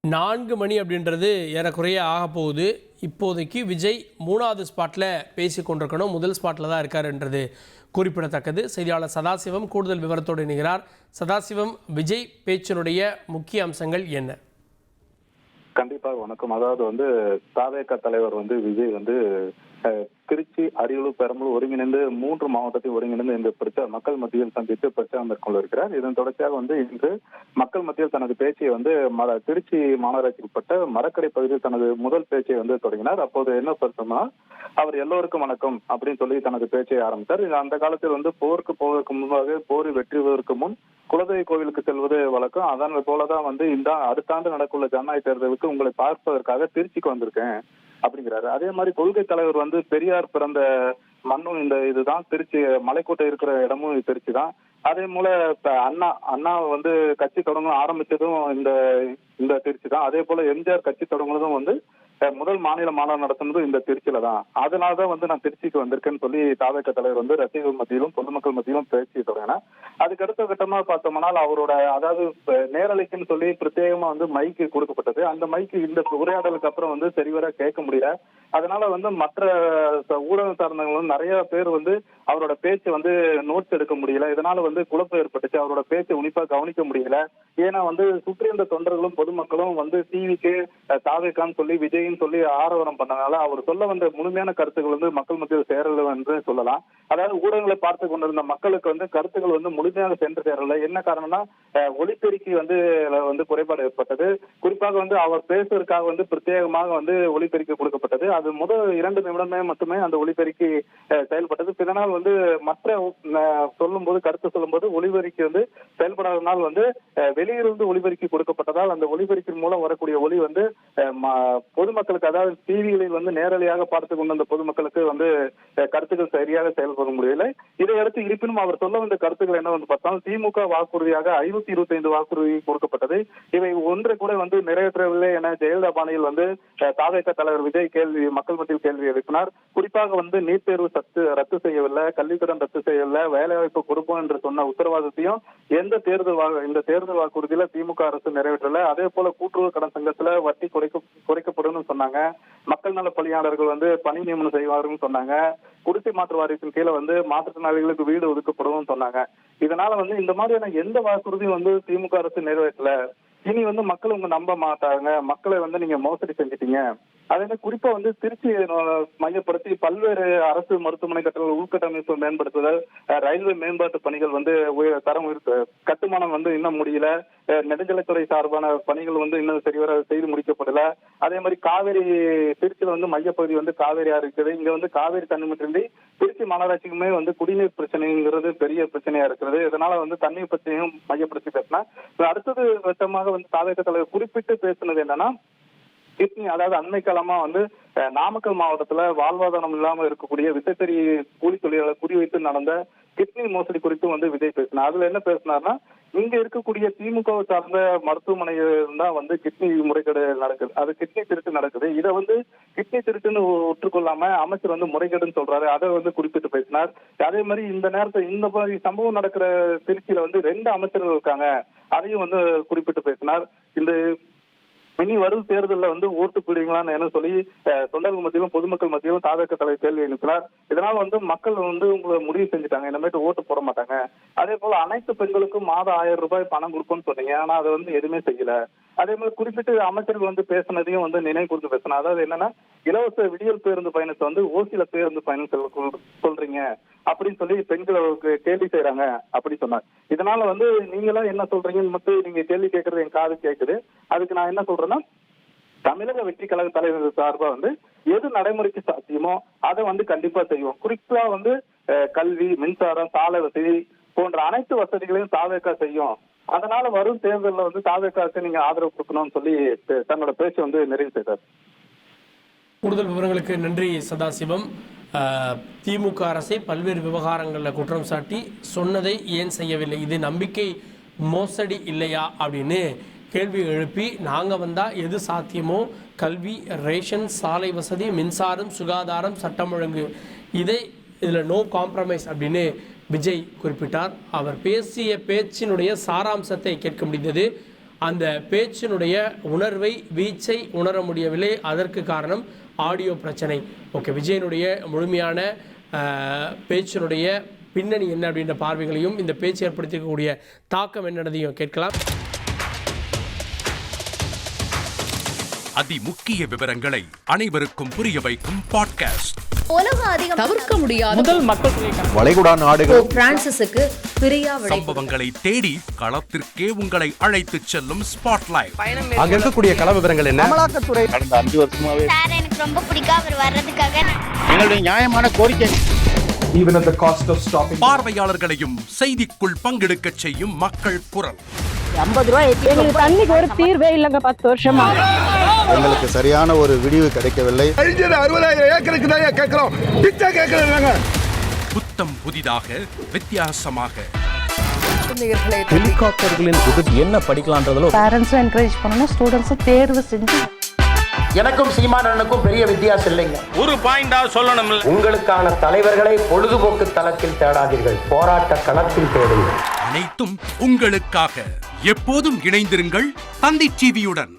4 மணி அப்படின்றது ஏறக்குறைய ஆக போகுது. இப்போதைக்கு விஜய் 3வது ஸ்பாட்டில் பேசி கொண்டிருக்கணும். முதல் ஸ்பாட்டில் தான் இருக்காருன்றது குறிப்பிடத்தக்கது. செய்தியாளர் சதாசிவம் கூடுதல் விவரத்தோடு இணைகிறார். சதாசிவம், விஜய் பேச்சினுடைய முக்கிய அம்சங்கள் என்ன? கண்டிப்பாக வணக்கம். அதாவது தாவேக தலைவர் விஜய் திருச்சி, அரியலூர், பெரம்பலூர் ஒருங்கிணைந்து 3 மாவட்டத்தை ஒருங்கிணைந்து இந்த மக்கள் மத்தியில் சந்தித்து பிரச்சாரம் மேற்கொள்ள இருக்கிறார். இதன் தொடர்ச்சியாக இன்று மக்கள் மத்தியில் தனது பேச்சை திருச்சி மாநகராட்சிக்கு உட்பட்ட மரக்கடை பகுதியில் தனது முதல் பேச்சை தொடங்கினார். அப்போது என்ன சொன்னா, அவர் எல்லோருக்கும் வணக்கம் அப்படின்னு சொல்லி தனது பேச்சை ஆரம்பித்தார். அந்த காலத்தில் போருக்கு போவதற்கு முன்பாக போரில் வெற்றிவதற்கு முன் குலதெய்வ கோவிலுக்கு செல்வது வழக்கம். அதன் போலதான் இந்த அடுத்த ஆண்டு நடக்குள்ள ஜனநாயக தேர்தலுக்கு உங்களை பார்ப்பதற்காக திருச்சிக்கு வந்திருக்கேன் அப்படிங்கிறாரு. அதே மாதிரி கொள்கை தலைவர் பெரியார் பிறந்த மண்ணும் இதுதான், திருச்சி மலைக்கோட்டை இருக்கிற இடமும் திருச்சி தான். அதே போல அண்ணா கட்சி தொடங்க ஆரம்பிச்சதும் இந்த திருச்சி தான். அதே போல எம்ஜிஆர் கட்சி தொடங்குனதும் முதல் மாநில மாநாடு நடத்துனதும் இந்த திருச்சியில தான். அதனாலதான் நான் திருச்சிக்கு வந்திருக்கேன்னு சொல்லி தாவேக தலைவர் ரசிகர்கள் மத்தியிலும் பொதுமக்கள் மத்தியிலும் பேச்சு தொடங்கினார். அதுக்கு அடுத்த கட்டமா பார்த்தோம்னா அவரோட நேரலைக்குன்னு சொல்லி பிரத்யேகமா மைக்கு கொடுக்கப்பட்டது. அந்த மைக்கு இந்த உரையாடலுக்கு அப்புறம் சரிவர கேட்க முடியல. அதனால மற்ற ஊடகம் சார்ந்தவங்களும் நிறைய பேர் அவரோட பேச்சு நோட்ஸ் எடுக்க முடியல. இதனால குழப்பம் ஏற்பட்டுச்சு. அவரோட பேச்சை உன்னிப்பா கவனிக்க முடியல. ஏன்னா சுற்றி இருந்த தொண்டர்களும் பொதுமக்களும் டிவிக்கு தாவேக்கான்னு சொல்லி விஜய்ன்னு சொல்லி ஆரவாரம் பண்ணனால அவர் சொல்ல வந்த முழுமையான கருத்துக்கள் மக்கள் மத்தியில் சேரல என்று சொல்லலாம். அதாவது ஊடகங்களை பார்த்து கொண்டிருந்த மக்களுக்கு கருத்துக்கள் முழுமையாக சென்று சேரல. என்ன காரணம்னா ஒலிபெருக்கி குறைபாடு ஏற்பட்டது. குறிப்பாக அவர் பேசுவதற்காக பிரத்யேகமாக ஒலிபெருக்கி கொடுக்கப்பட்டது. அது முதல் 2 நிமிடமே மட்டுமே அந்த ஒலிபெருக்கி செயல்பட்டது. இதனால் மற்ற சொல்லும் போது கருத்து சொல்லும் போது ஒலிபெருக்கி செயல்படாதனால் வெளியிலிருந்து ஒலிபெருக்கி கொடுக்கப்பட்டதால் அந்த ஒலிபெருக்கின் மூலம் வரக்கூடிய ஒலி பொதுமக்களுக்கு, அதாவது டிவிகளில் நேரடியாக பார்த்து கொண்டு அந்த பொதுமக்களுக்கு கருத்துக்கள் சரியாக செயல்பட முடியவில்லை. இதையடுத்து இருப்பினும் அவர் சொல்ல வந்த கருத்துக்கள் என்ன பார்த்தாலும் திமுக வாக்குறுதியாக 525 வாக்குறுதி கொடுக்கப்பட்டது. இவை ஒன்றை கூட நிறைவேற்றவில்லை என ஜெயலலிதா பாணியில் தாவேக தலைவர் விஜய் மக்கள் மத்தியில் கேள்வி எழுப்பினார். குறிப்பாக நீட் தேர்வு ரத்து செய்யவில்லை, கல்விக்கடன் ரத்து செய்யவில்லை, வேலைவாய்ப்பு கொடுப்போம் என்று சொன்ன உத்தரவாதத்தையும் இந்த தேர்தல் வாக்குறுதியில திமுக அரசு நிறைவேற்றல. அதே போல கூட்டுறவு கடன் சங்கத்துல வட்டி குறைக்கப்படும் சொன்னாங்க. மக்கள் நல பணியாளர்கள் பணி நியமனம் செய்வார்கள் சொன்னாங்க. குடிசை மாற்று வாரியத்தின் கீழே மாற்றுத்திறனாளிகளுக்கு வீடு ஒதுக்கப்படும் சொன்னாங்க. இதனால இந்த மாதிரியான எந்த வாக்குறுதியும் திமுக அரசு நிறைவேற்றல. இனி மக்கள் நம்ப மாட்டாங்க, மக்களை நீங்க மோசடி செஞ்சிட்டீங்க. அதே மாதிரி குறிப்பா திருச்சி மையப்படுத்தி பல்வேறு அரசு மருத்துவமனை கட்டண உள்கட்டமைப்பு மேம்படுத்துதல், ரயில்வே மேம்பாட்டு பணிகள் தரம் கட்டுமானம் இன்னும் முடியல. நெடுஞ்சாலைத்துறை சார்பான பணிகள் இன்னும் சரிவர செய்து முடிக்கப்படல. அதே மாதிரி காவேரி திருச்சியில மையப்பகுதி காவேரியா இருக்குது. இங்க காவேரி தண்ணி மட்டுமின்றி திருச்சி மாநகராட்சிக்குமே குடிநீர் பிரச்சனைங்கிறது பெரிய பிரச்சனையா இருக்கிறது. இதனால தண்ணீர் பிரச்சனையும் மையப்படுத்தி பேசினா. அடுத்தது வெட்டமாக தாவேக தலைவர் குறிப்பிட்டு பேசினது என்னன்னா, கிட்னி, அதாவது அண்மை காலமா நாமக்கல் மாவட்டத்துல வாழ்வாதாரம் இல்லாம இருக்கக்கூடிய விசைத்தறி கூலி தொழிலாளர்களை குறிவைத்து நடந்த கிட்னி மோசடி குறித்து விஜய் பேசினார். அதுல என்ன பேசினார்னா, இங்க இருக்கக்கூடிய திமுக சார்ந்த மருத்துவமனையில் தான் கிட்னி முறைகேடு நடக்குது, அது கிட்னி திருட்டு நடக்குது. இதை கிட்னி திருட்டுன்னு ஒற்றுக்கொள்ளாம அமைச்சர் முறைகேடுன்னு சொல்றாரு. அதை குறிப்பிட்டு பேசினார். அதே மாதிரி இந்த நேரத்தில் இந்த மாதிரி சம்பவம் நடக்கிற திருச்சியில 2 அமைச்சர்கள் இருக்காங்க, அதையும் குறிப்பிட்டு பேசினார். இந்த இனி வரும் தேர்தலில் ஓட்டு போடுவீங்களான்னு என்ன சொல்லி தொண்டர்கள் மத்தியிலும் பொதுமக்கள் மத்தியிலும் தாவேக தலைவர் கேள்வி எழுப்பினார். இதனால் மக்கள் உங்களை முடிவு செஞ்சுட்டாங்க, இனிமேட்டு ஓட்டு போட மாட்டாங்க. அதே போல அனைத்து பெண்களுக்கும் மாதம் 1000 ரூபாய் பணம் கொடுப்போம்னு சொன்னீங்க, ஆனா அதை எதுவுமே செய்யல. அதே மாதிரி குறிப்பிட்டு அமைச்சர்கள் பேசினதையும் நினைவு கூர்ந்து பேசினா. அதாவது என்னன்னா, இலவச விடியல் பேருந்து பயணத்தை ஓசியில பேருந்து பயணம் சொல்றீங்க அப்படின்னு சொல்லி பெண்களுக்கு கேள்வி செய்யறாங்க அப்படி சொன்னார். இதனால நீங்களாம் என்ன சொல்றீங்கன்னு மட்டும் நீங்க கேள்வி கேட்கறது என் காது கேட்குது. அதுக்கு நான் என்ன சொல்றேன்னா, தமிழக வெற்றி கழக தலைவர் சார்பா எது நடைமுறைக்கு சாத்தியமோ அதை கண்டிப்பா செய்வோம். குறிப்பா கல்வி, மின்சாரம், சாலை வசதி போன்ற அனைத்து வசதிகளையும் தாவேகா செய்யும். அதனால வரும் தேர்தலில் தாவேகாவுக்கு நீங்க ஆதரவு கொடுக்கணும்னு சொல்லி தன்னோட பேச்சு நிறைவு செய்தார். கூடுதல் விவரங்களுக்கு நன்றி சதாசிவம். திமுக அரசை பல்வேறு விவகாரங்களில் குற்றம் சாட்டி சொன்னதை ஏன் செய்யவில்லை, இது நம்பிக்கை மோசடி இல்லையா அப்படின்னு கேள்வி எழுப்பி, நாங்கள் வந்தால் எது சாத்தியமோ கல்வி, ரேஷன், சாலை வசதி, மின்சாரம், சுகாதாரம், சட்டம் ஒழுங்கு, இதில் நோ காம்ப்ரமைஸ் அப்படின்னு விஜய் குறிப்பிட்டார். அவர் பேசிய பேச்சினுடைய சாராம்சத்தை கேட்க முடிந்தது. அந்த பேச்சினுடைய உணர்வை வீச்சை உணர முடியவில்லை. அதற்கு காரணம் ஆடியோ பிரச்சனை. ஓகே, விஜயனுடைய முழுமையான பேச்சினுடைய பின்னணி என்ன அப்படின்ற பார்வைகளையும் இந்த பேச்சு ஏற்படுத்திக்கக்கூடிய தாக்கம் என்னன்றதையும் கேட்கலாம். அதிமுக்கிய விவரங்களை அனைவருக்கும் புரிய வைக்கும் பாட்காஸ்ட். தவிர்க்க முடியாத முதல் மக்கள் வளைகுடா நாடுகள் பிரான்சிஸுக்கு பிரியா சம்பவங்களை தேடி களத்திற்கே உங்களை அழைத்துச் செல்லும் ஸ்பாட்லைட். அங்க இருக்கக்கூடிய கள விவரங்கள் என்ன? அமலாக்கத்துறை கடந்த 5 வருஷமாவே சார் எனக்கு ரொம்ப பிடிக்கும் அவர் வர்றதுக்காக. எங்களுடைய நியாயமான கோரிக்கை. Even at the cost of stopping. பார்வையாளர்களையும் செய்திக்குள் பங்கெடுக்கச் செய்யும் மக்கள் குரல். 50 ரூபாய் எங்களுக்கு தண்ணிக்கு ஒரு தீர்வே இல்லைங்க 10 வருஷமா. எங்களுக்கு சரியான ஒரு விடிவு கிடைக்கவில்லை. 60,000 ஏக்கருக்கு தான் கேட்கிறோம், பிச்சை கேட்கறாங்க. புத்தம் புதிதாக வித்தியாசமாக ஹெலிகாப்டர்களின் உதவி என்ன படிக்கலான்றதுல பேரண்ட்ஸும் என்கரேஜ் பண்ணணும், ஸ்டூடெண்ட்ஸும் தேர்வு செஞ்சு. எனக்கும் சீமானனுக்கும் பெரிய வித்தியாசம் இல்லைங்க. ஒரு பாயிண்டா சொல்லணும். உங்களுக்கான தலைவர்களை பொழுதுபோக்கு தளத்தில் தேடாதீர்கள், போராட்ட களத்தில் தேடுங்கள். அனைத்தும் உங்களுக்காக. எப்போதும் இணைந்திருங்கள் தந்தி டிவியுடன்.